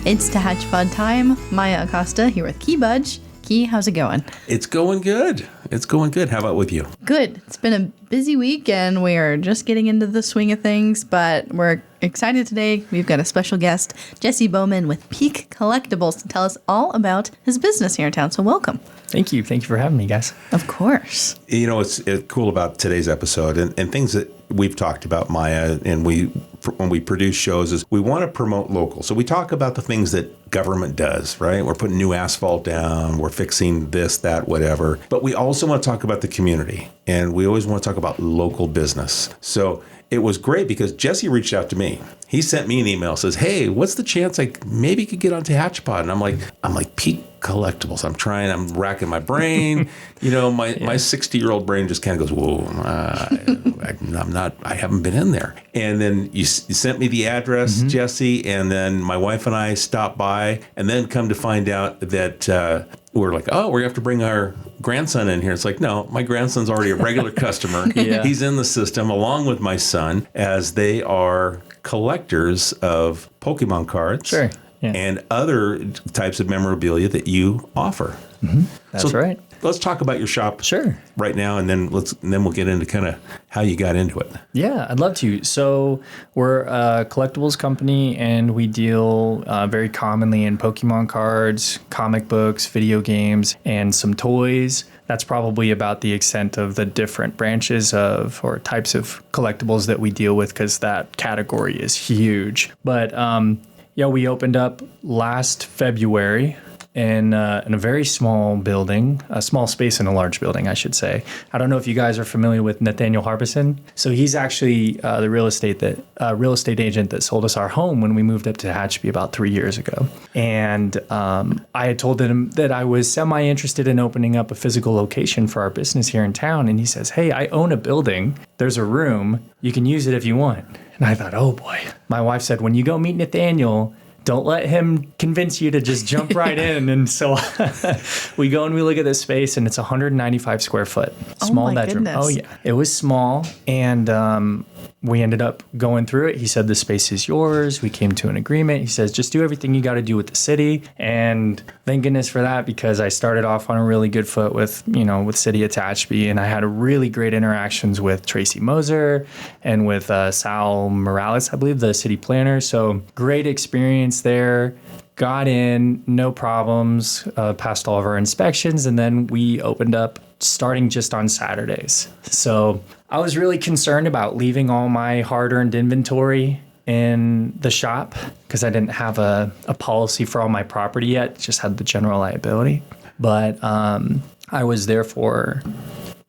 It's Hatchpod time. Maya Acosta here with Key Budge. Key, how's it going? It's going good. It's going good. How about with you? Good. It's been a busy week and we are just getting into the swing of things, but we're excited today. We've got a special guest, Jesse Bowman with Peak Collectibles, to tell us all about his business here in town. So welcome. Thank you. Thank you for having me, guys. Of course. You know, it's cool about today's episode and things that we've talked about, Maya, and when we produce shows is we want to promote local. So we talk about the things that government does, right? We're putting new asphalt down. We're fixing this, that, whatever. But we also want to talk about the community. And we always want to talk about local business. So it was great because Jesse reached out to me. He sent me an email, says, hey, what's the chance I maybe could get onto Hatchpod? And I'm like, Peak Collectibles. I'm racking my brain. You know, my 60-year-old brain just kind of goes, whoa, I haven't been in there. And then you sent me the address, Jesse, and then my wife and I stopped by, and then come to find out that we're like, oh, we have to bring our grandson in here. It's like, no, my grandson's already a regular customer. Yeah. He's in the system along with my son, as they are collectors of Pokemon cards. Sure. Yeah. And other types of memorabilia that you offer. That's right. Let's talk about your shop right now, and then we'll get into kind of how you got into it. Yeah, I'd love to. So we're a collectibles company, and we deal very commonly in Pokemon cards, comic books, video games, and some toys. That's probably about the extent of the different branches of or types of collectibles that we deal with, because that category is huge. But we opened up last February in a very small building, a small space in a large building, I should say. I don't know if you guys are familiar with Nathaniel Harbison. So he's actually the real estate agent that sold us our home when we moved up to Tehachapi about 3 years ago. And I had told him that I was semi-interested in opening up a physical location for our business here in town. And he says, hey, I own a building. There's a room. You can use it if you want. And I thought, oh boy. My wife said, when you go meet Nathaniel, don't let him convince you to just jump right in. And so we go and we look at this space, and it's 195 square foot, small bedroom. Goodness. Oh, yeah. It was small. And we ended up going through it. He said, the space is yours. We came to an agreement. He says, just do everything you got to do with the city. And thank goodness for that, because I started off on a really good foot with City of Tehachapi, and I had really great interactions with Tracy Moser and with Sal Morales, I believe, the city planner. So great experience there. Got in, no problems, passed all of our inspections, and then we opened up starting just on Saturdays. So I was really concerned about leaving all my hard-earned inventory in the shop, because I didn't have a policy for all my property yet, just had the general liability. But I was therefore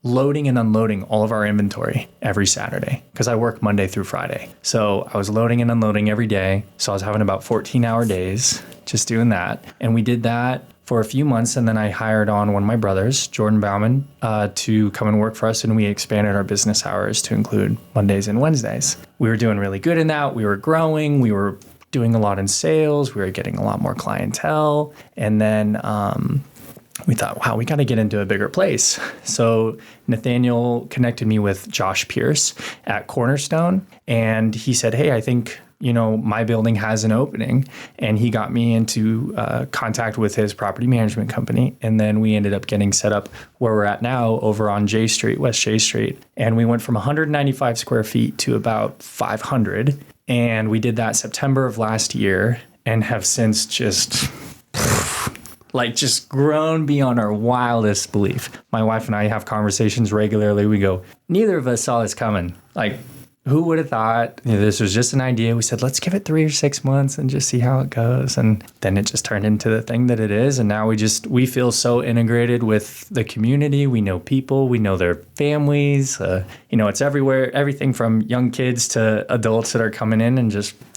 loading and unloading all of our inventory every Saturday, because I work Monday through Friday. So I was loading and unloading every day. So I was having about 14-hour days just doing that. And we did that for a few months, and then I hired on one of my brothers, Jordan Bauman, to come and work for us, and we expanded our business hours to include Mondays and Wednesdays. We were doing really good in that. We were growing. We were doing a lot in sales. We were getting a lot more clientele. And then we thought, wow, we got to get into a bigger place. So Nathaniel connected me with Josh Pierce at Cornerstone, and he said, hey, I think my building has an opening. And he got me into contact with his property management company. And then we ended up getting set up where we're at now over on J Street, West J Street. And we went from 195 square feet to about 500. And we did that September of last year, and have since just grown beyond our wildest belief. My wife and I have conversations regularly. We go, neither of us saw this coming. Who would have thought this was just an idea? We said, let's give it 3 or 6 months and just see how it goes. And then it just turned into the thing that it is. And now we feel so integrated with the community. We know people, we know their families. It's everywhere, everything from young kids to adults that are coming in, and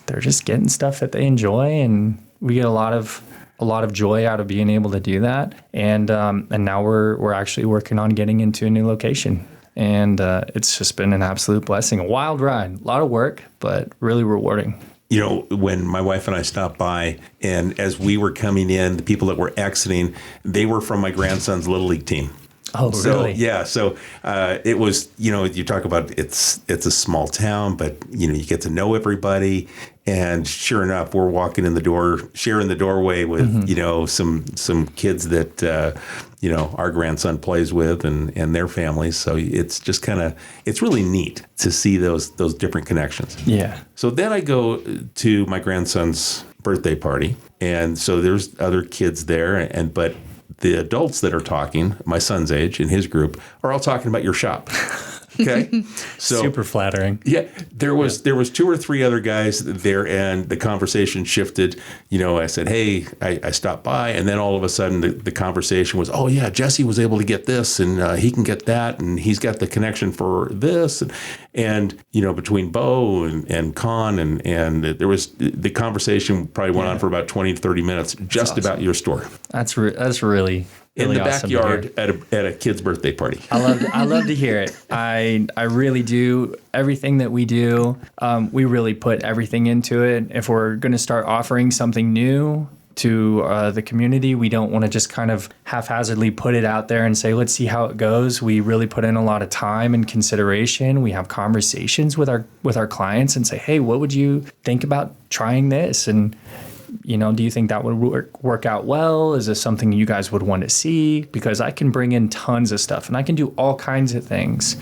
they're just getting stuff that they enjoy. And we get a lot of joy out of being able to do that. And now we're actually working on getting into a new location. And it's just been an absolute blessing. A wild ride, a lot of work, but really rewarding. When my wife and I stopped by, and as we were coming in, the people that were exiting, they were from my grandson's Little League team. Oh, So, really? yeah. So it was, you talk about it's a small town, but, you get to know everybody. And sure enough, we're walking in the door, sharing the doorway with, some kids that, our grandson plays with and their families. So it's just it's really neat to see those different connections. Yeah. So then I go to my grandson's birthday party. And so there's other kids there, but the adults that are talking, my son's age and his group, are all talking about your shop. Okay. So super flattering. Yeah, there was 2 or 3 other guys there, and the conversation shifted. I said, "Hey, I stopped by," and then all of a sudden the conversation was, "Oh yeah, Jesse was able to get this, and he can get that, and he's got the connection for this," and between Bo and Con and there was the conversation probably went on for about 20 to 30 minutes just awesome. about your store That's really in the awesome to backyard hear. at a kid's birthday party. I love to hear it. I really do. Everything that we do, we really put everything into it. If we're going to start offering something new to the community, we don't want to just kind of haphazardly put it out there and say, let's see how it goes. We really put in a lot of time and consideration. We have conversations with our clients and say, hey, what would you think about trying this? And do you think that would work out well? Is this something you guys would want to see? Because I can bring in tons of stuff and I can do all kinds of things.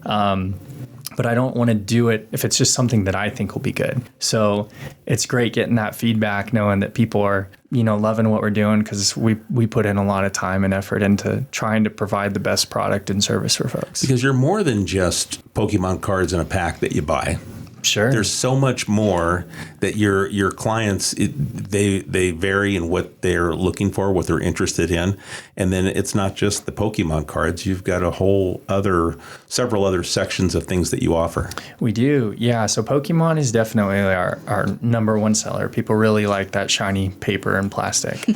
But I don't want to do it if it's just something that I think will be good. So it's great getting that feedback, knowing that people are, loving what we're doing, because we put in a lot of time and effort into trying to provide the best product and service for folks. Because you're more than just Pokemon cards in a pack that you buy. Sure. There's so much more that your clients, they vary in what they're looking for, what they're interested in. And then it's not just the Pokemon cards. You've got several other sections of things that you offer. We do. Yeah. So Pokemon is definitely our number one seller. People really like that shiny paper and plastic.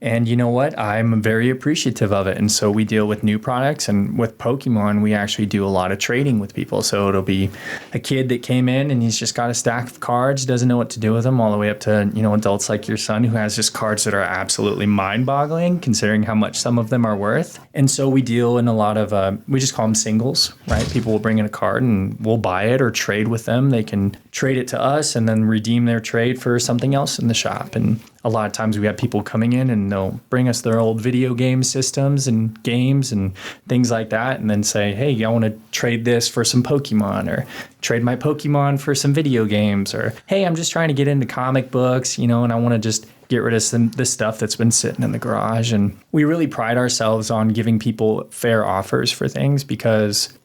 And you know what? I'm very appreciative of it. And so we deal with new products. And with Pokemon, we actually do a lot of trading with people. So it'll be a kid that came in and he's just got a stack of cards, doesn't know what to do with them, all the way up to, adults like your son who has just cards that are absolutely mind-boggling considering how much some of them are worth. And so we deal in a lot of, we just call them singles, right? People will bring in a card and we'll buy it or trade with them. They can trade it to us and then redeem their trade for something else in the shop. And a lot of times we have people coming in and they'll bring us their old video game systems and games and things like that and then say, hey, I want to trade this for some Pokemon, or trade my Pokemon for some video games, or hey, I'm just trying to get into comic books, and I want to just get rid of this stuff that's been sitting in the garage. And we really pride ourselves on giving people fair offers for things, because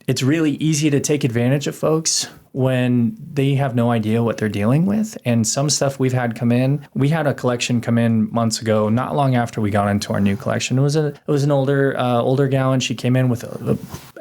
it's really easy to take advantage of folks when they have no idea what they're dealing with. And some stuff we've had come in, we had a collection come in months ago, not long after we got into our new collection. It was an older gal, and she came in with a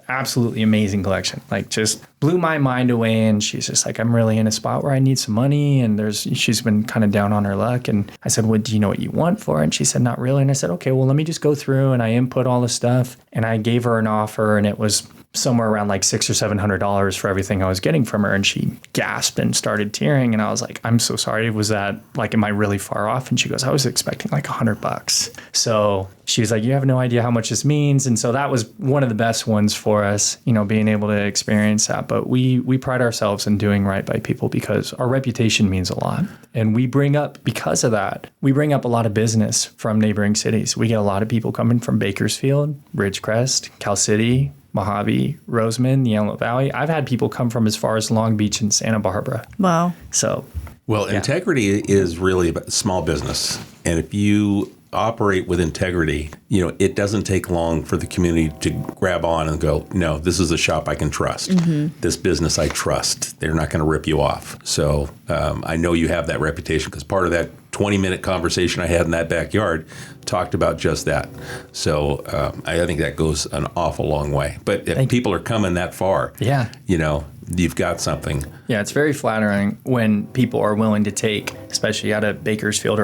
absolutely amazing collection, like just blew my mind away. And she's just like, I'm really in a spot where I need some money, and she's been kind of down on her luck. And I said, well, do you know what you want for it? And she said, not really. And I said, okay, well, let me just go through. And I input all the stuff, and I gave her an offer, and it was somewhere around like $600 or $700 for everything I was getting from her. And she gasped and started tearing. And I was like, I'm so sorry. Was that like, am I really far off? And she goes, I was expecting like $100. So she was like, you have no idea how much this means. And so that was one of the best ones for us, being able to experience that. But we pride ourselves in doing right by people, because our reputation means a lot. And because of that, we bring up a lot of business from neighboring cities. We get a lot of people coming from Bakersfield, Ridgecrest, Cal City, Mojave, Roseman, the Antelope Valley. I've had people come from as far as Long Beach and Santa Barbara. Wow. So, well, yeah. Integrity is really about small business. And if you operate with integrity, it doesn't take long for the community to grab on and go, no, this is a shop I can trust. Mm-hmm. This business I trust. They're not going to rip you off. So I know you have that reputation, because part of that 20-minute conversation I had in that backyard talked about just that. So I think that goes an awful long way. But if people are coming that far, yeah, you've got something. Yeah, it's very flattering when people are willing to take, especially out of Bakersfield,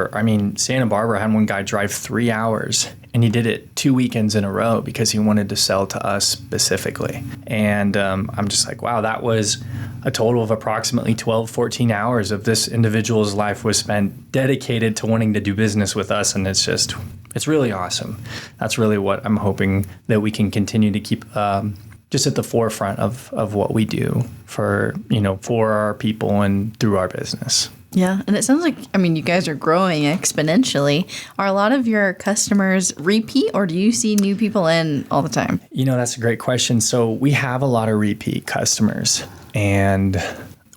Santa Barbara. I had one guy drive 3 hours, and he did it 2 weekends in a row because he wanted to sell to us specifically. And I'm just like, wow, that was a total of approximately 12, 14 hours of this individual's life was spent dedicated to wanting to do business with us. And it's just, it's really awesome. That's really what I'm hoping that we can continue to keep just at the forefront of what we do for, for our people and through our business. Yeah. And it sounds like, you guys are growing exponentially. Are a lot of your customers repeat, or do you see new people in all the time? That's a great question. So we have a lot of repeat customers, and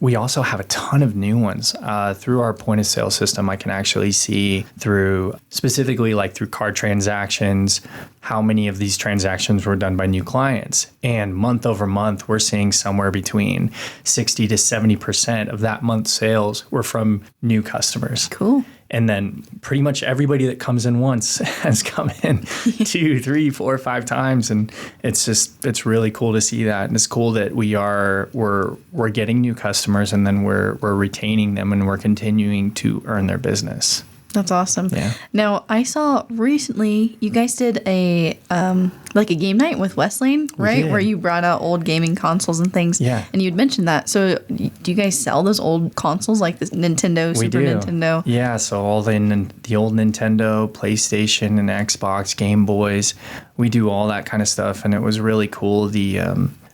we also have a ton of new ones. Through our point of sale system, I can actually see specifically through card transactions, how many of these transactions were done by new clients. And month over month, we're seeing somewhere between 60 to 70% of that month's sales were from new customers. Cool. And then pretty much everybody that comes in once has come in 2, 3, 4, 5 times. And it's really cool to see that. And it's cool that we're getting new customers, and then we're retaining them, and we're continuing to earn their business. That's awesome. Yeah. Now, I saw recently you guys did a game night with Westlane, right? did. Where you brought out old gaming consoles and things. Yeah. And you'd mentioned that. So do you guys sell those old consoles like the Nintendo, Super Nintendo? Yeah. So all the old Nintendo, PlayStation, and Xbox, Game Boys, we do all that kind of stuff. And it was really cool.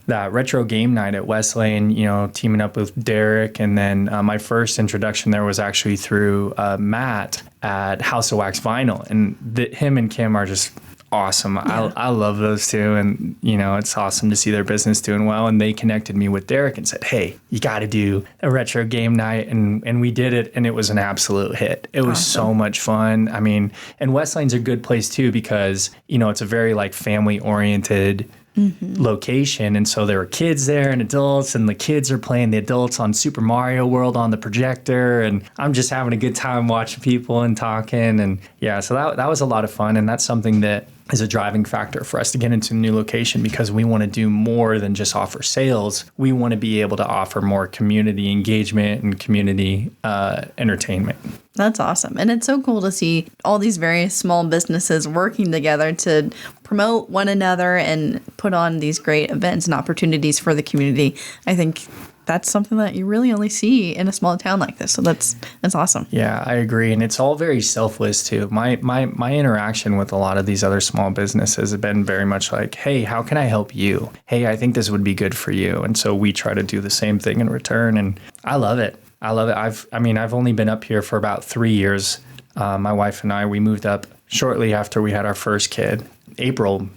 That retro game night at Westlane, teaming up with Derek. And then my first introduction there was actually through Matt at House of Wax Vinyl. And him and Kim are just awesome. Yeah. I love those two. And, it's awesome to see their business doing well. And they connected me with Derek and said, hey, you got to do a retro game night. And we did it. And it was an absolute hit. It was so much fun. And Westlane's a good place too, because, it's a very family oriented location, and so there were kids there and adults, and the kids are playing the adults on Super Mario World on the projector, and I'm just having a good time watching people and talking. And so that was a lot of fun, and that's something that is a driving factor for us to get into a new location, because we want to do more than just offer sales. We want to be able to offer more community engagement and community entertainment. That's awesome. And it's so cool to see all these various small businesses working together to promote one another and put on these great events and opportunities for the community. I think that's something that you really only see in a small town like this. So that's awesome. Yeah, I agree. And it's all very selfless too. My interaction with a lot of these other small businesses have been very much like, hey, how can I help you? Hey, I think this would be good for you. And so we try to do the same thing in return. And I love it. I've only been up here for about 3 years. My wife and I, we moved up shortly after we had our first kid. April,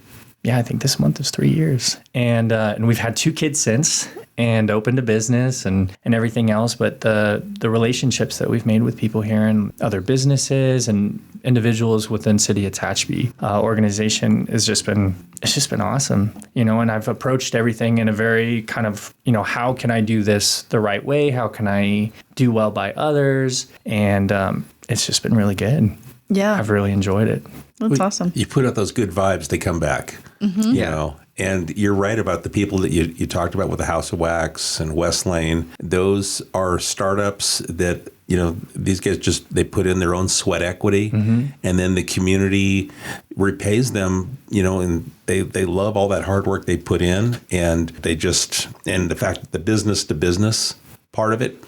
I think this month is 3 years. And we've had 2 kids since, and opened a business and everything else. But the relationships that we've made with people here and other businesses and individuals within City of Tehachapi organization it's just been awesome, and I've approached everything in a very kind of, how can I do this the right way? How can I do well by others? And it's just been really good. Yeah. I've really enjoyed it. That's awesome. You put out those good vibes, they come back. Mm-hmm. And you're right about the people that you talked about with the House of Wax and Westlane. Those are startups that, these guys they put in their own sweat equity, and then the community repays them, and they love all that hard work they put in, and and the fact that the business to business part of it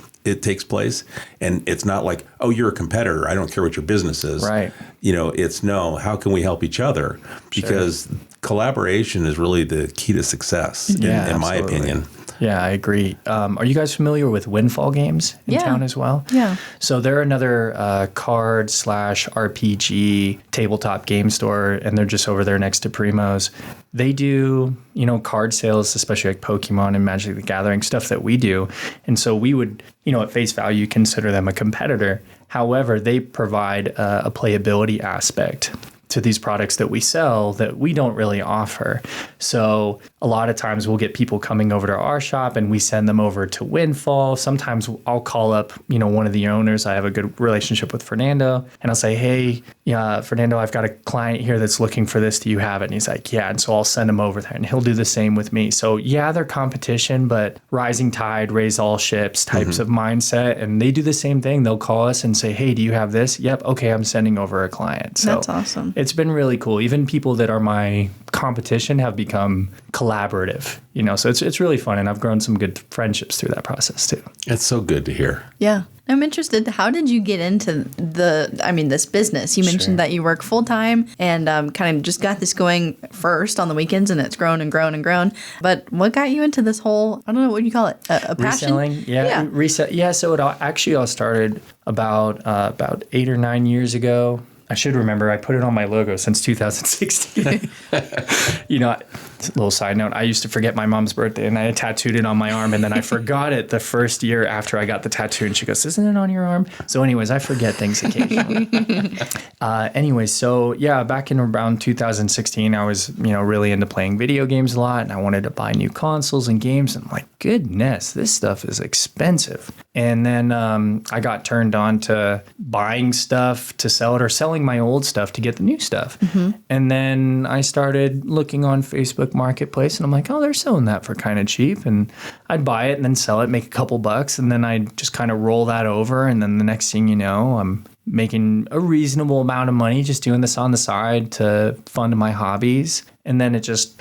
takes place, and it's not like, oh, you're a competitor, I don't care what your business is. Right. It's no, how can we help each other? Because collaboration is really the key to success, in my opinion. Yeah, I agree. Are you guys familiar with Windfall Games in town as well? Yeah. So they're another card/RPG tabletop game store, and they're just over there next to Primo's. They do, card sales, especially like Pokemon and Magic the Gathering, stuff that we do. And so we would, at face value, consider them a competitor. However, they provide a playability aspect to these products that we sell that we don't really offer. So a lot of times we'll get people coming over to our shop and we send them over to Windfall. Sometimes I'll call up, one of the owners. I have a good relationship with Fernando, and I'll say, hey, Fernando, I've got a client here that's looking for this. Do you have it? And he's like, yeah. And so I'll send him over there, and he'll do the same with me. So they're competition, but rising tide, raise all ships types of mindset. And they do the same thing. They'll call us and say, hey, do you have this? Yep. Okay. I'm sending over a client. So that's awesome. It's been really cool. Even people that are my competition have become collaborative, so it's really fun. And I've grown some good friendships through that process too. It's so good to hear. Yeah. I'm interested. How did you get into this business? You mentioned Sure. that you work full time and kind of just got this going first on the weekends, and it's grown and grown and grown. But what got you into this whole, I don't know, what do you call it? A passion? Reselling, yeah. So it all started about 8 or 9 years ago. I should remember, I put it on my logo since 2016. A little side note, I used to forget my mom's birthday and I had tattooed it on my arm, and then I forgot it the first year after I got the tattoo, and she goes, "Isn't it on your arm?" So anyways, I forget things occasionally. Back in around 2016, I was, really into playing video games a lot, and I wanted to buy new consoles and games, and I'm like, goodness, this stuff is expensive. And then I got turned on to buying stuff to sell it, or selling my old stuff to get the new stuff. And then I started looking on Facebook Marketplace, and I'm like, oh, they're selling that for kind of cheap. And I'd buy it and then sell it, make a couple bucks, and then I'd just kind of roll that over. And then the next thing you know, I'm making a reasonable amount of money just doing this on the side to fund my hobbies. And then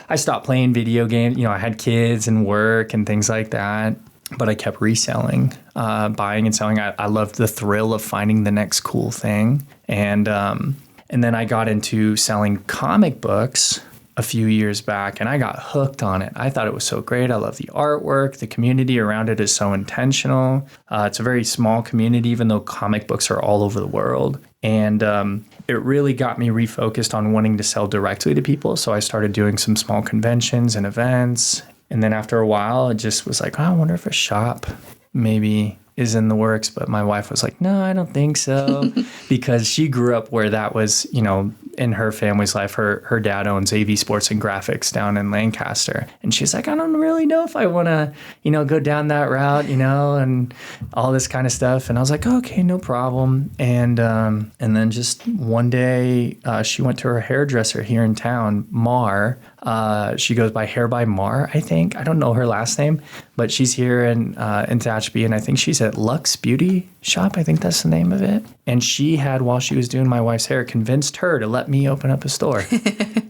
I stopped playing video games. I had kids and work and things like that. But I kept reselling, buying and selling. I loved the thrill of finding the next cool thing. And then I got into selling comic books a few years back, and I got hooked on it. I thought it was so great. I love the artwork. The community around it is so intentional. It's a very small community, even though comic books are all over the world. And it really got me refocused on wanting to sell directly to people. So I started doing some small conventions and events. And then after a while, it just was like, oh, I wonder if a shop maybe is in the works. But my wife was like, no, I don't think so. Because she grew up where that was, in her family's life. Her dad owns AV Sports and Graphics down in Lancaster. And she's like, I don't really know if I want to, go down that route, and all this kind of stuff. And I was like, okay, no problem. And then just one day, she went to her hairdresser here in town, Mar. She goes by Hair by Mar, I think. I don't know her last name, but she's here in Tehachapi, and I think she's at Lux Beauty Shop. I think that's the name of it. And she had, while she was doing my wife's hair, convinced her to let me open up a store.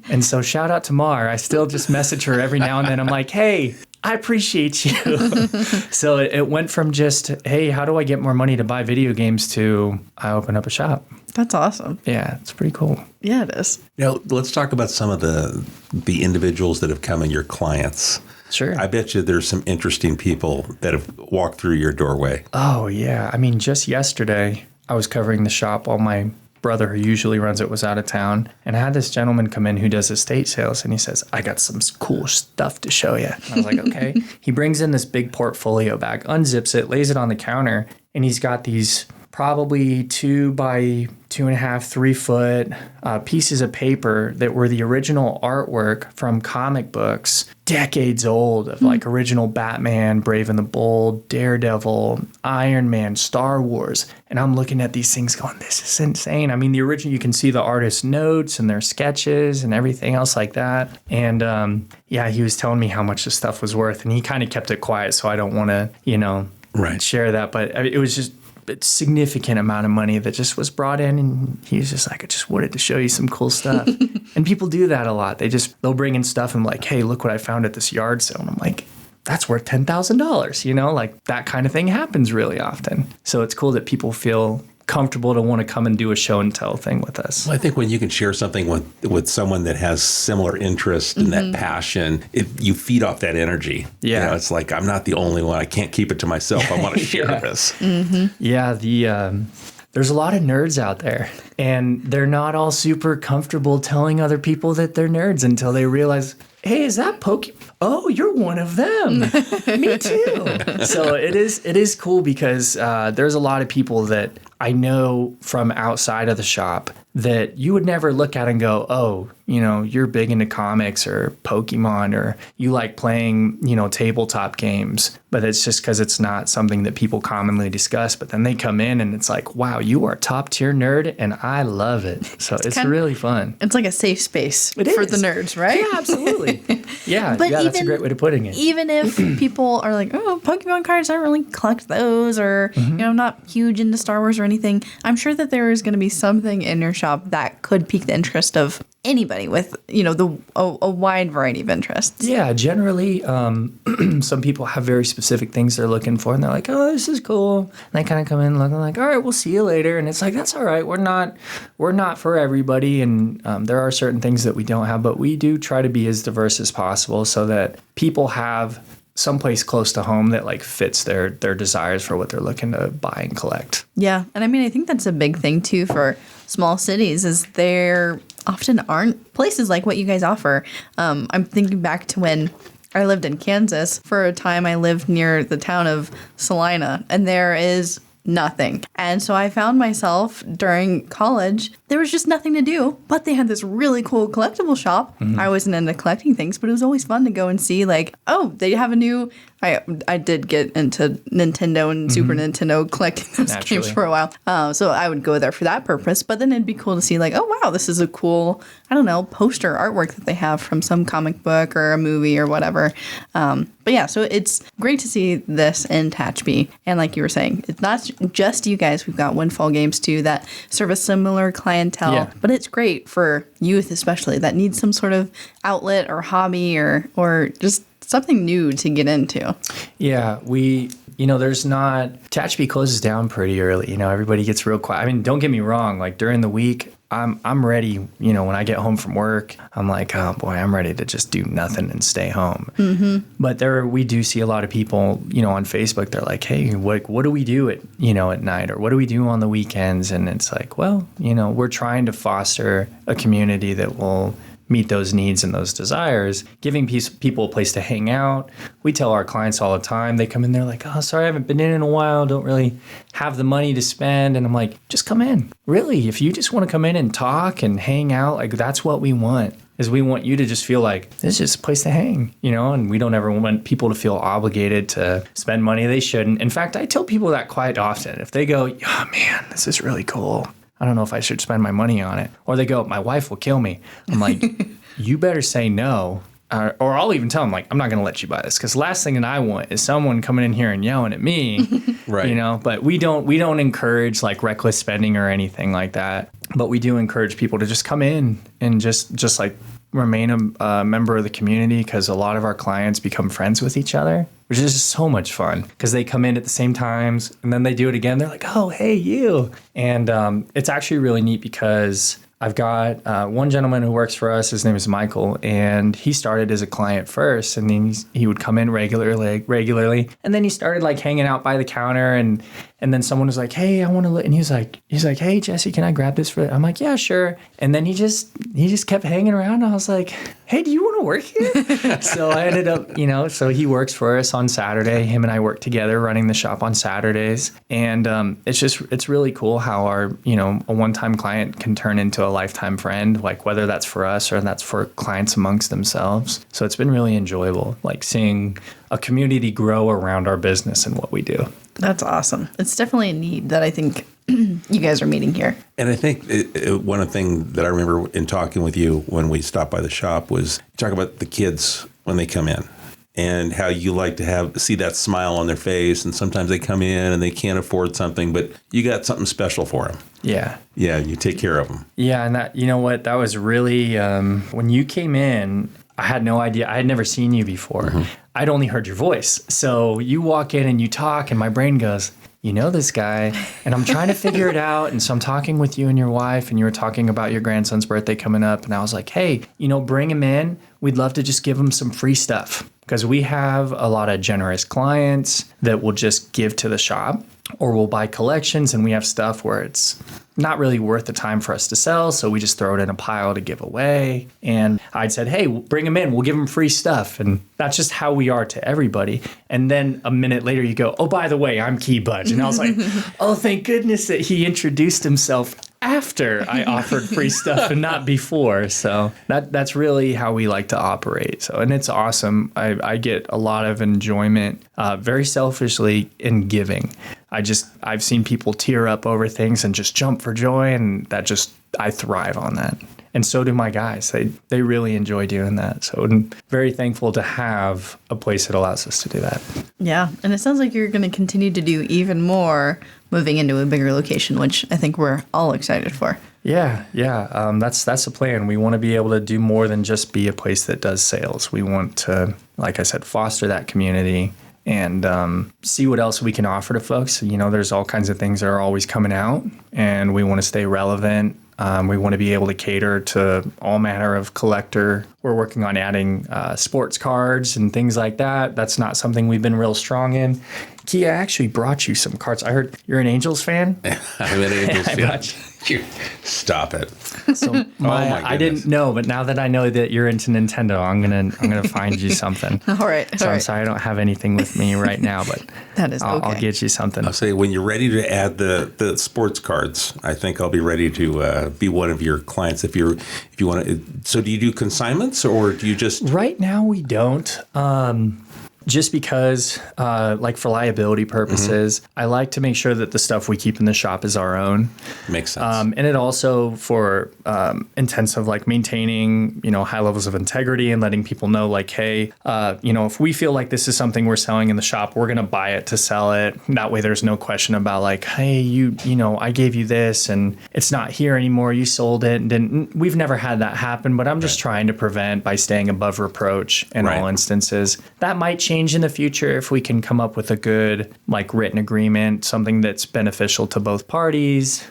And so shout out to Mar. I still just message her every now and then. I'm like, hey, I appreciate you. So it went from just, hey, how do I get more money to buy video games, to I open up a shop. That's awesome. Yeah, it's pretty cool. Yeah, it is. Now, let's talk about some of the individuals that have come in, your clients. Sure. I bet you there's some interesting people that have walked through your doorway. Oh, yeah. I mean, just yesterday, I was covering the shop while my brother, who usually runs it, was out of town. And I had this gentleman come in who does estate sales, and he says, I got some cool stuff to show you. And I was like, okay. He brings in this big portfolio bag, unzips it, lays it on the counter, and he's got these probably 2 by 2.5, 3 foot pieces of paper that were the original artwork from comic books, decades old, of like original Batman, Brave and the Bold, Daredevil, Iron Man, Star Wars. And I'm looking at these things going, this is insane. I mean, the original, you can see the artist's notes and their sketches and everything else like that. And he was telling me how much this stuff was worth, and he kind of kept it quiet, so I don't want to, share that. But it was just a significant amount of money that just was brought in, and he was just like, I just wanted to show you some cool stuff. And people do that a lot. They'll bring in stuff and like, hey, look what I found at this yard sale. And I'm like, that's worth $10,000, like that kind of thing happens really often. So it's cool that people feel comfortable to want to come and do a show and tell thing with us. Well, I think when you can share something with someone that has similar interest and that passion, you feed off that energy. Yeah. It's like, I'm not the only one. I can't keep it to myself. I want to share this. Yeah. There's a lot of nerds out there, and they're not all super comfortable telling other people that they're nerds until they realize, hey, is that Pokemon? Oh, you're one of them. Me too. So it is cool because there's a lot of people that I know from outside of the shop that you would never look at and go, oh, you're big into comics or Pokemon, or you like playing, tabletop games. But it's just because it's not something that people commonly discuss. But then they come in and it's like, wow, you are a top tier nerd, and I love it. So it's really fun. It's like a safe space for the nerds, right? Yeah, absolutely. Yeah, that's a great way of putting it. Even if people are like, oh, Pokemon cards, I don't really collect those, or, I'm not huge into Star Wars or anything, I'm sure that there is going to be something in your shop that could pique the interest of anybody with, a wide variety of interests. Yeah, generally, some people have very specific things they're looking for, and they're like, "Oh, this is cool." And they kind of come in looking like, "All right, we'll see you later." And it's like, that's all right. We're not for everybody, and there are certain things that we don't have, but we do try to be as diverse as possible so that people have someplace close to home that like fits their desires for what they're looking to buy and collect. Yeah, and I mean, I think that's a big thing too for small cities is there often aren't places like what you guys offer. I'm thinking back to when I lived in Kansas. For a time, I lived near the town of Salina, and there is nothing. And so I found myself during college, there was just nothing to do, but they had this really cool collectible shop. I wasn't into collecting things, but it was always fun to go and see like, oh, they have a new, I did get into Nintendo and Super Nintendo collecting those games for a while. So I would go there for that purpose, but then it'd be cool to see like, oh, wow, this is a cool, I don't know, poster artwork that they have from some comic book or a movie or whatever. But yeah, so it's great to see this in Tehachapi. And like you were saying, it's not just you guys. We've got Windfall Games too that serve a similar clientele, but it's great for youth especially that need some sort of outlet or hobby or just something new to get into. Yeah, there's not, Tehachapi closes down pretty early. Everybody gets real quiet. I mean, don't get me wrong, like during the week, I'm ready, when I get home from work, I'm like, oh boy, I'm ready to just do nothing and stay home. But we do see a lot of people, on Facebook, they're like, hey, what do we do at night, or what do we do on the weekends? And it's like, well, we're trying to foster a community that will meet those needs and those desires, giving people a place to hang out. We tell our clients all the time, they come in, they're like, oh, sorry, I haven't been in a while, don't really have the money to spend. And I'm like, just come in. Really, if you just want to come in and talk and hang out, like that's what we want. Is we want you to just feel like this is just a place to hang, and we don't ever want people to feel obligated to spend money they shouldn't. In fact, I tell people that quite often. If they go, oh man, this is really cool, I don't know if I should spend my money on it. Or they go, my wife will kill me. I'm like, you better say no. Or I'll even tell them, like, I'm not going to let you buy this. Because the last thing that I want is someone coming in here and yelling at me. Right. But we don't encourage, like, reckless spending or anything like that. But we do encourage people to just come in and just like, remain a member of the community, because a lot of our clients become friends with each other, which is just so much fun because they come in at the same times and then they do it again. They're like, oh, hey, you. And it's actually really neat because I've got one gentleman who works for us. His name is Michael, and he started as a client first, and then he would come in regularly, and then he started like hanging out by the counter, and then someone was like, hey, I want to, and he's like, hey, Jesse, can I grab this for I'm like, yeah, sure. And then he just kept hanging around. And I was like, hey, do you want to work here? So I ended up, so he works for us on Saturday. Him and I work together running the shop on Saturdays. And it's really cool how our, a one-time client can turn into a lifetime friend, like whether that's for us or that's for clients amongst themselves. So it's been really enjoyable, like seeing a community grow around our business and what we do. That's awesome. It's definitely a need that I think you guys are meeting here. And I think one of the things that I remember in talking with you when we stopped by the shop was talk about the kids when they come in and how you like to see that smile on their face. And sometimes they come in and they can't afford something, but you got something special for them. Yeah. Yeah, you take care of them. Yeah, and that, that was really, when you came in, I had no idea. I had never seen you before. I'd only heard your voice. So you walk in and you talk, and my brain goes, you know this guy, and I'm trying to figure it out. And so I'm talking with you and your wife, and you were talking about your grandson's birthday coming up. And I was like, hey, bring him in. We'd love to just give him some free stuff, because we have a lot of generous clients that will just give to the shop, or we'll buy collections, and we have stuff where it's not really worth the time for us to sell, so we just throw it in a pile to give away. And I'd said, hey, bring him in, we'll give him free stuff. And that's just how we are to everybody. And then a minute later you go, oh, by the way, I'm Key Budge. And I was like, oh, thank goodness that he introduced himself after I offered free stuff and not before. So that's really how we like to operate. So, and it's awesome. I get a lot of enjoyment, very selfishly, in giving. I've seen people tear up over things and just jump for joy, and I thrive on that. And so do my guys. They really enjoy doing that. So I'm very thankful to have a place that allows us to do that. Yeah, and it sounds like you're going to continue to do even more moving into a bigger location, which I think we're all excited for. Yeah. That's the plan. We want to be able to do more than just be a place that does sales. We want to, like I said, foster that community and see what else we can offer to folks. There's all kinds of things that are always coming out, and we want to stay relevant. We want to be able to cater to all manner of collector. We're working on adding sports cards and things like that. That's not something we've been real strong in. Key, I actually brought you some cards. I heard you're an Angels fan. I'm an Angels fan. brought Stop it. So I didn't know, but now that I know that you're into Nintendo, I'm gonna find you something. All right. I'm sorry I don't have anything with me right now, but that is okay. I'll get you something. I'll say when you're ready to add the sports cards, I think I'll be ready to be one of your clients if you want to. So do you do consignments or do you just? Right now we don't. Just because, like for liability purposes, I like to make sure that the stuff we keep in the shop is our own. Makes sense. And it also for intents of like maintaining, high levels of integrity and letting people know like, hey, if we feel like this is something we're selling in the shop, we're going to buy it to sell it. That way there's no question about like, hey, I gave you this and it's not here anymore. You sold it and didn't. We've never had that happen, but I'm just trying to prevent by staying above reproach in all instances. That might change in the future if we can come up with a good like written agreement, something that's beneficial to both parties.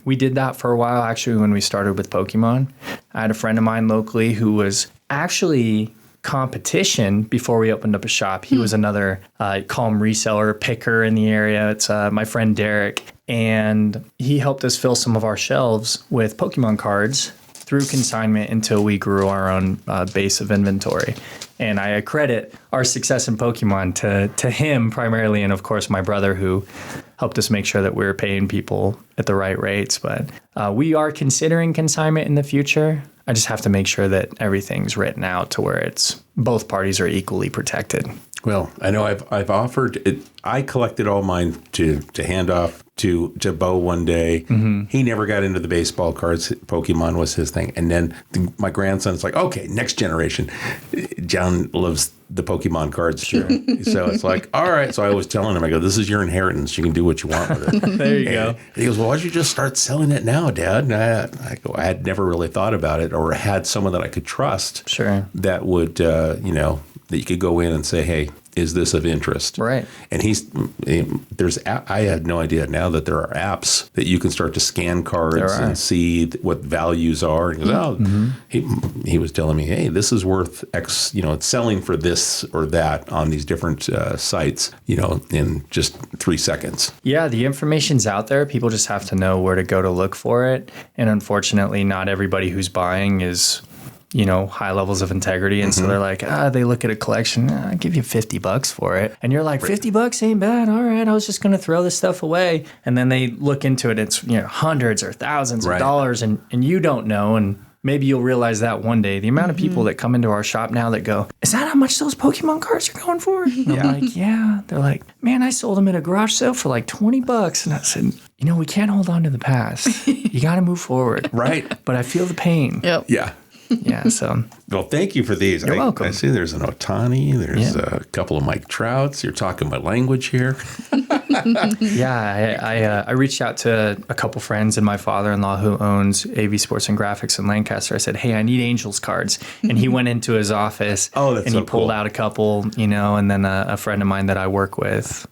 We did that for a while actually when we started with Pokemon. I had a friend of mine locally who was actually competition before we opened up a shop. He was another call him reseller picker in the area. It's my friend Derek, and he helped us fill some of our shelves with Pokemon cards through consignment until we grew our own base of inventory. And I credit our success in Pokemon to him primarily, and of course my brother who helped us make sure that we were paying people at the right rates. But we are considering consignment in the future. I just have to make sure that everything's written out to where it's both parties are equally protected. Well, I know I've offered it. I collected all mine to hand off to Bo one day. Mm-hmm. He never got into the baseball cards. Pokemon was his thing. And then my grandson's like, okay, next generation. John loves the Pokemon cards. Sure. So it's like, all right. So I was telling him, I go, this is your inheritance. You can do what you want with it. There you go. He goes, well, why don't you just start selling it now, Dad? And I go, I had never really thought about it or had someone that I could trust. Sure. That would, that you could go in and say, hey, is this of interest? Right. And I had no idea now that there are apps that you can start to scan cards and see what values are. And he goes, he was telling me, hey, this is worth X, it's selling for this or that on these different sites, in just 3 seconds. Yeah, the information's out there. People just have to know where to go to look for it. And unfortunately, not everybody who's buying is high levels of integrity. And so they're like, they look at a collection, I'll give you $50 for it. And you're like, $50 ain't bad. All right, I was just going to throw this stuff away. And then they look into it. It's, hundreds or thousands of dollars and you don't know. And maybe you'll realize that one day. The amount of people that come into our shop now that go, is that how much those Pokemon cards are going for? And I'm like, yeah. They're like, man, I sold them at a garage sale for like $20. And I said, we can't hold on to the past. You got to move forward. Right. But I feel the pain. Yep. Yeah. Yeah, so. Well, thank you for these. You're welcome. I see there's an Otani. There's a couple of Mike Trouts. You're talking my language here. Yeah, I reached out to a couple friends and my father-in-law who owns AV Sports and Graphics in Lancaster. I said, hey, I need Angels cards. And he went into his office and he pulled out a couple, and then a friend of mine that I work with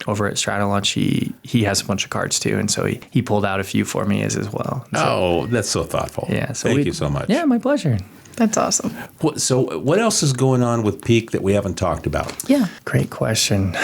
over at Stratolunch, he has a bunch of cards too. And so he pulled out a few for me as well. So, that's so thoughtful. Yeah. So Thank you so much. Yeah, my pleasure. That's awesome. So what else is going on with Peak that we haven't talked about? Yeah. Great question.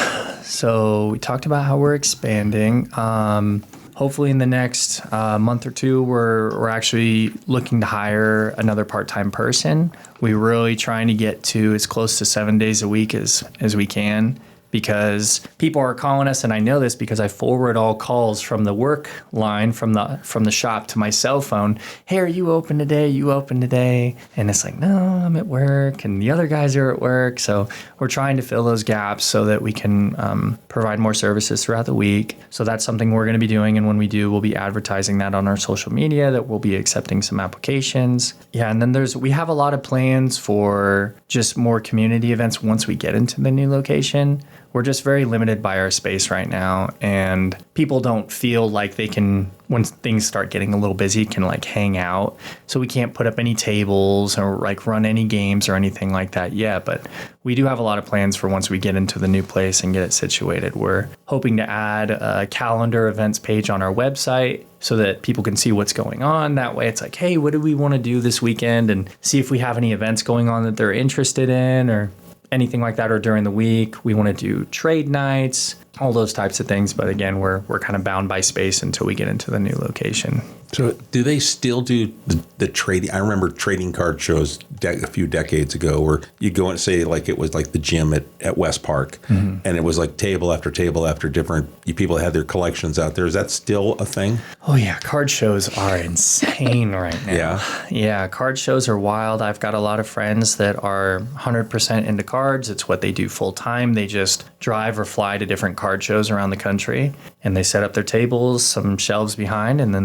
So we talked about how we're expanding. Hopefully in the next month or two, we're actually looking to hire another part-time person. We're really trying to get to as close to 7 days a week as we can, because people are calling us, and I know this because I forward all calls from the work line from the shop to my cell phone. Hey, are you open today? You open today? And it's like, no, I'm at work, and the other guys are at work. So we're trying to fill those gaps so that we can provide more services throughout the week. So that's something we're going to be doing, and when we do, we'll be advertising that on our social media, that we'll be accepting some applications. Yeah, and then we have a lot of plans for just more community events once we get into the new location. we're just very limited by our space right now, and people don't feel like they can, when things start getting a little busy, can like hang out. So we can't put up any tables or like run any games or anything like that yet, but we do have a lot of plans for once we get into the new place and get it situated. We're hoping to add a calendar events page on our website so that people can see what's going on. That way it's like, hey, what do we want to do this weekend, and see if we have any events going on that they're interested in or anything like that. Or during the week, we want to do trade nights, all those types of things. But again, we're kind of bound by space until we get into the new location. So do they still do the trading? I remember trading card shows a few decades ago where you go and say like it was like the gym at West Park, and it was like table after table after different people had their collections out there. Is that still a thing? Oh yeah, card shows are insane right now. Yeah, card shows are wild. I've got a lot of friends that are 100% into cards. It's what they do full time. They just drive or fly to different card shows around the country, and they set up their tables, some shelves behind, and then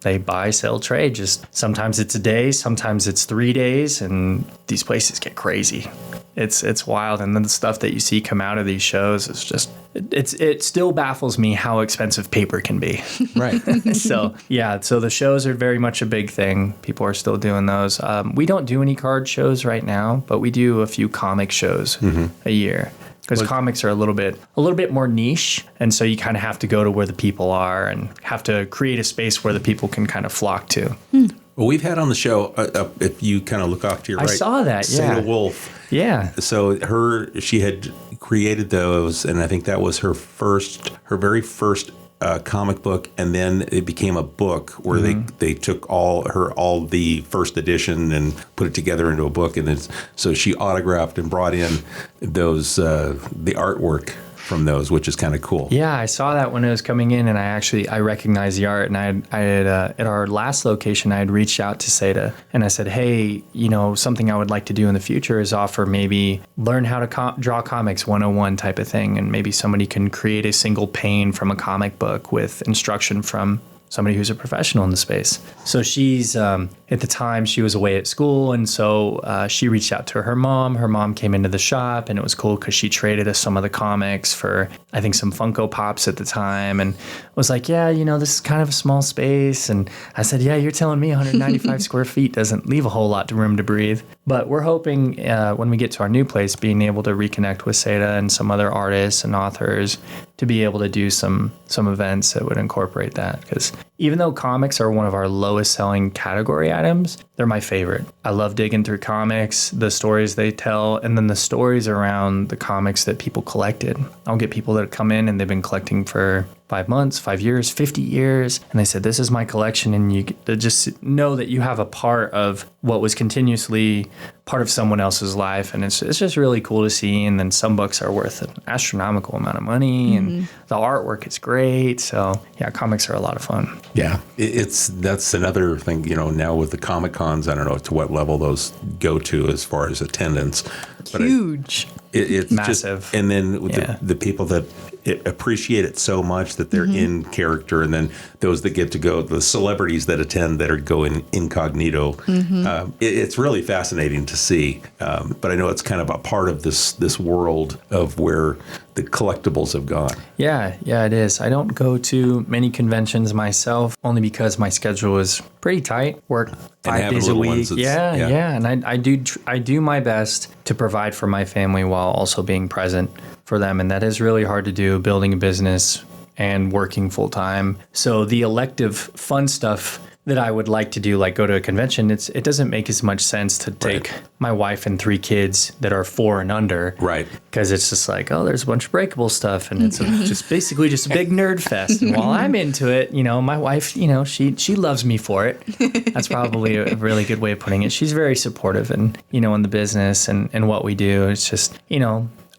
they buy, sell, trade. Just sometimes it's a day, sometimes it's 3 days, and these places get crazy. It's wild. And then the stuff that you see come out of these shows is just, it still baffles me how expensive paper can be. Right. So the shows are very much a big thing. People are still doing those. We don't do any card shows right now, but we do a few comic shows a year. Because comics are a little bit more niche, and so you kind of have to go to where the people are and have to create a space where the people can kind of flock to. Well, we've had on the show, if you kind of look off to your right, I saw that, yeah. Sayla Wolf. Yeah. So she had created those, and I think that was her very first comic book, and then it became a book where they took all the first edition and put it together into a book, and so she autographed and brought in those the artwork from those, which is kind of cool. Yeah, I saw that when it was coming in, and I recognized the art. And I had at our last location, I had reached out to Seda, and I said, hey, something I would like to do in the future is offer maybe learn how to draw comics 101 type of thing, and maybe somebody can create a single pane from a comic book with instruction from somebody who's a professional in the space. So she's, at the time, she was away at school, and so she reached out to her mom. Her mom came into the shop, and it was cool because she traded us some of the comics for, I think, some Funko Pops at the time, and was like, yeah, this is kind of a small space. And I said, yeah, you're telling me 195 square feet doesn't leave a whole lot of room to breathe. But we're hoping when we get to our new place, being able to reconnect with Seda and some other artists and authors to be able to do some events that would incorporate that. Because even though comics are one of our lowest selling category items, they're my favorite. I love digging through comics, the stories they tell, and then the stories around the comics that people collected. I'll get people that come in and they've been collecting for 5 months, 5 years, 50 years. And they said, this is my collection. And you get to just know that you have a part of what was continuously part of someone else's life. And it's just really cool to see. And then some books are worth an astronomical amount of money, and the artwork is great. So yeah, comics are a lot of fun. Yeah, that's another thing, now with the Comic Cons, I don't know to what level those go to as far as attendance. But Huge. It's massive. Just, and then with the people that appreciate it so much that they're in character, and then those that get to go, the celebrities that attend that are going incognito. It's really fascinating to see. But I know it's kind of a part of this world of where the collectibles have gone. Yeah, it is. I don't go to many conventions myself, only because my schedule is pretty tight. Work 5 days a week. Yeah. And I do my best to provide for my family while also being present for them. And that is really hard to do, building a business and working full time. So the elective fun stuff that I would like to do, like go to a convention, it doesn't make as much sense to take my wife and 3 kids that are 4 and under. Right. Because it's just like, oh, there's a bunch of breakable stuff, and it's just basically just a big nerd fest. And while I'm into it, my wife, she loves me for it. That's probably a really good way of putting it. She's very supportive in the business and what we do. It's just,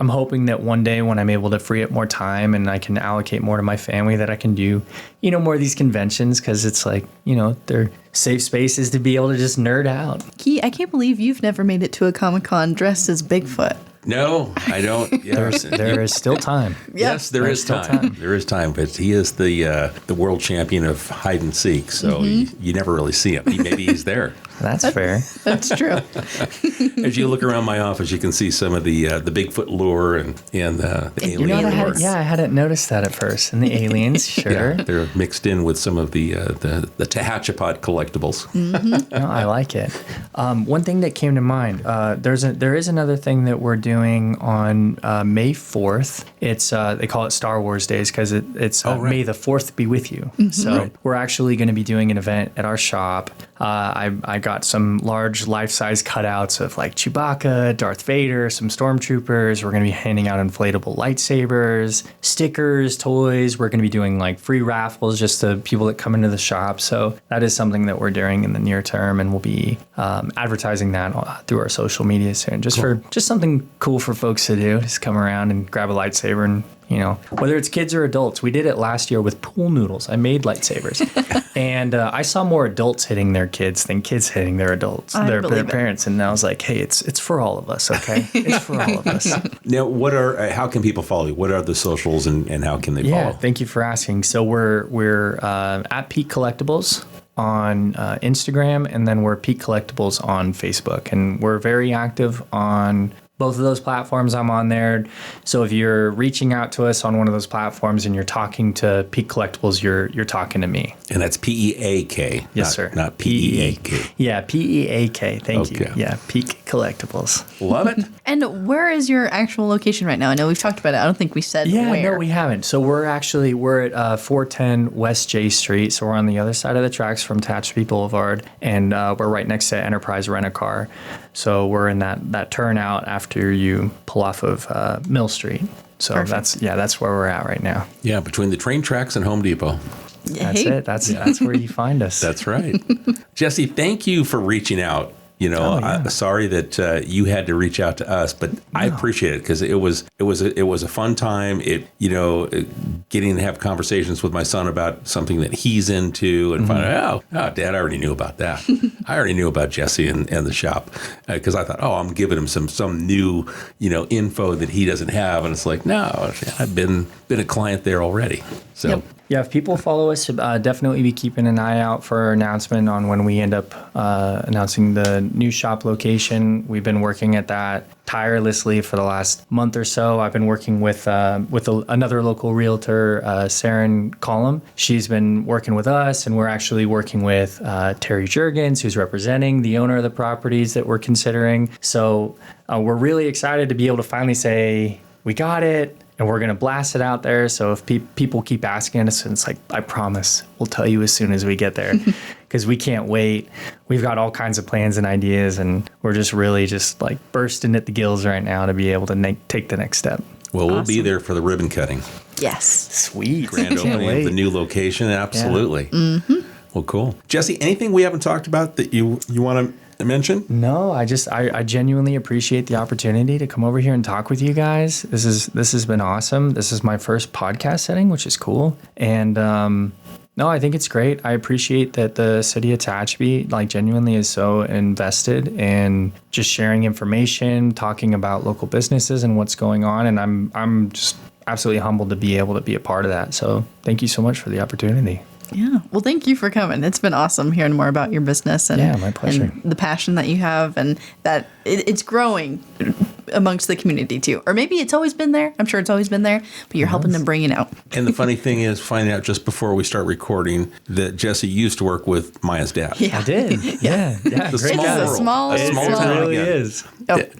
I'm hoping that one day when I'm able to free up more time and I can allocate more to my family, that I can do, more of these conventions, because it's like, they're safe spaces to be able to just nerd out. Key, I can't believe you've never made it to a Comic-Con dressed as Bigfoot. No, I don't. Yes. There is still time. Yes, there is time. There is time, but he is the world champion of hide and seek, so you never really see him. Maybe he's there. That's fair. That's true. As you look around my office, you can see some of the Bigfoot lore and the alien You know, lore. I hadn't noticed that at first. And the aliens, sure. Yeah, they're mixed in with some of the Tehachapot collectibles. No, I like it. One thing that came to mind, there is another thing that we're doing on May 4th. It's they call it Star Wars Days because it's right. May the 4th be with you. So we're actually going to be doing an event at our shop. I got some large life-size cutouts of like Chewbacca, Darth Vader, some stormtroopers. We're going to be handing out inflatable lightsabers, stickers, toys. We're going to be doing like free raffles just to people that come into the shop. So that is something that we're doing in the near term, and we'll be advertising that through our social media soon. Just something cool for folks to do. Just come around and grab a lightsaber and, you know, whether it's kids or adults. We did it last year with pool noodles. I made lightsabers. And I saw more adults hitting their kids than kids hitting their adults, their parents. And I was like, hey, it's for all of us, okay? It's for all of us. Now, how can people follow you? What are the socials and how can they follow? Yeah, thank you for asking. So we're at Peak Collectibles on Instagram, and then we're Peak Collectibles on Facebook. And we're very active on both of those platforms. I'm on there. So if you're reaching out to us on one of those platforms and you're talking to Peak Collectibles, you're talking to me. And that's Peak. Yes, sir. Not Peak. Yeah, Peak. Thank you. Okay. Yeah, Peak Collectibles. Love it. And where is your actual location right now? I know we've talked about it. I don't think we said Yeah, where. no, we haven't. So we're at 410 West J Street. So we're on the other side of the tracks from Tehachapi Boulevard, and we're right next to Enterprise Rent-A-Car. So we're in that turnout after you pull off of Mill Street. So Perfect. that's where we're at right now. Yeah, between the train tracks and Home Depot. That's it. That's where you find us. That's right. Jesse, thank you for reaching out. You know, sorry that you had to reach out to us, but I appreciate it because it was a fun time. Getting to have conversations with my son about something that he's into and find out, oh, Dad, I already knew about that. I already knew about Jesse and the shop because I thought, I'm giving him some new, info that he doesn't have, and it's like, no, I've been a client there already. So. Yep. Yeah, if people follow us, definitely be keeping an eye out for our announcement on when we end up announcing the new shop location. We've been working at that tirelessly for the last month or so. I've been working with another local realtor, Saren Collum. She's been working with us, and we're actually working with Terry Jurgens, who's representing the owner of the properties that we're considering. So we're really excited to be able to finally say, we got it. And we're going to blast it out there. So if people keep asking us, and it's like, I promise, we'll tell you as soon as we get there because we can't wait. We've got all kinds of plans and ideas, and we're just really just like bursting at the gills right now to be able to take the next step. Well, we'll be there for the ribbon cutting. Yes. Sweet. Grand opening of the new location. Absolutely. Yeah. Mm-hmm. Well, cool. Jesse, anything we haven't talked about that you want to mention? No, I genuinely appreciate the opportunity to come over here and talk with you guys. This has been awesome. This is my first podcast setting, which is cool. And no, I think it's great. I appreciate that the city of Tehachapi genuinely is so invested in just sharing information, talking about local businesses and what's going on. And I'm just absolutely humbled to be able to be a part of that. So thank you so much for the opportunity. Yeah. Well, thank you for coming. It's been awesome hearing more about your business and, my pleasure. And the passion that you have, and that it's growing amongst the community too. Or maybe it's always been there. I'm sure it's always been there, but you're helping to bring it out. And the funny thing is finding out just before we start recording that Jesse used to work with Maya's dad. Yeah. I did. Yeah. The small It's a world. small It town really again. is. Yep.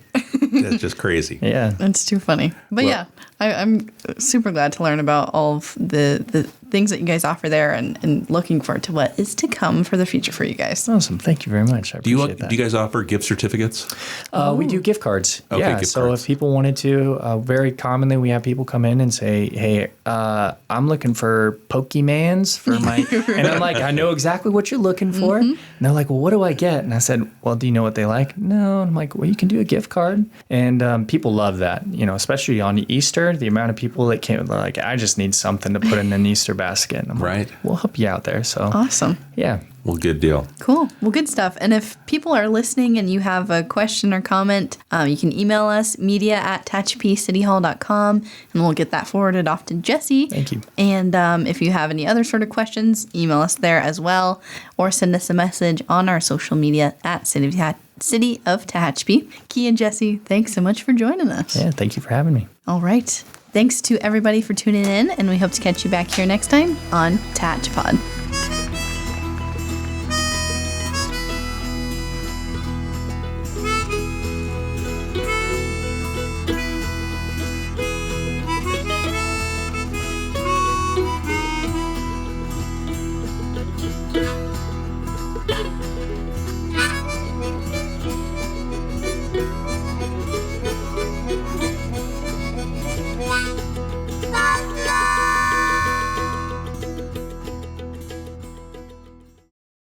That's just crazy. Yeah. It's too funny. But Well- I'm super glad to learn about all of the things that you guys offer there, and looking forward to what is to come for the future for you guys. Awesome. Thank you very much. I Do you appreciate that. do you guys offer gift certificates? We do gift cards. Okay, Yeah. gift So cards. if people wanted to, very commonly we have people come in and say, "Hey, I'm looking for Pokemans for my," and I'm like, "I know exactly what you're looking for." And they're like, "Well, what do I get?" And I said, "Well, do you know what they like?" No. And I'm like, "Well, you can do a gift card," and people love that. Especially on Easter, the amount of people that came like, "I just need something to put in an Easter basket. And I'm like, Right. we'll help you out there. So Awesome. yeah. Well, good deal. Cool. Well, good stuff. And if people are listening and you have a question or comment, you can email us, media@tehachapiecityhall.com, and we'll get that forwarded off to Jesse. Thank you. And if you have any other sort of questions, email us there as well, or send us a message on our social media at City of Tehachapi. Key and Jesse, thanks so much for joining us. Yeah. Thank you for having me. All right. Thanks to everybody for tuning in, and we hope to catch you back here next time on Tehachapi.